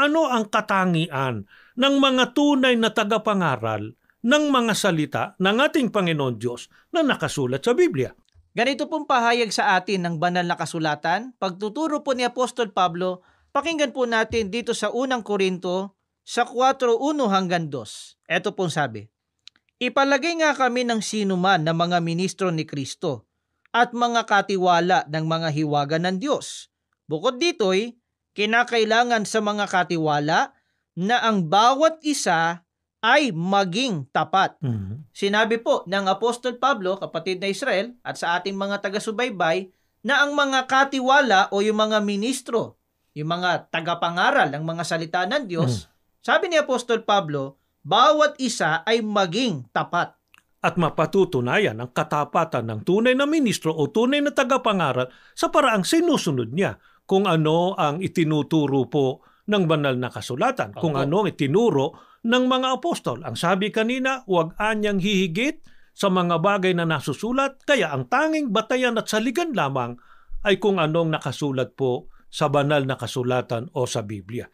ano ang katangian ng mga tunay na tagapangaral ng mga salita ng ating Panginoon Diyos na nakasulat sa Biblia. Ganito pong pahayag sa atin ng banal na kasulatan. Pagtuturo po ni Apostol Pablo, pakinggan po natin dito sa unang Korinto sa 4:1-2. Ito pong sabi, "Ipalagay nga kami ng sinuman na mga ministro ni Kristo at mga katiwala ng mga hiwaga ng Diyos. Bukod dito'y, kinakailangan sa mga katiwala na ang bawat isa ay maging tapat." Sinabi po ng Apostol Pablo, kapatid na Israel, at sa ating mga taga-subaybay, na ang mga katiwala o yung mga ministro, yung mga tagapangaral ng mga salita ng Diyos, sabi ni Apostol Pablo, bawat isa ay maging tapat. At mapatutunayan ang katapatan ng tunay na ministro o tunay na tagapangaral sa paraang sinusunod niya kung ano ang itinuturo po ng banal na kasulatan, kung ano ang itinuro ng mga apostol. Ang sabi kanina, huwag anyang hihigit sa mga bagay na nasusulat, kaya ang tanging batayan at saligan lamang ay kung anong nakasulat po sa banal na kasulatan o sa Biblia.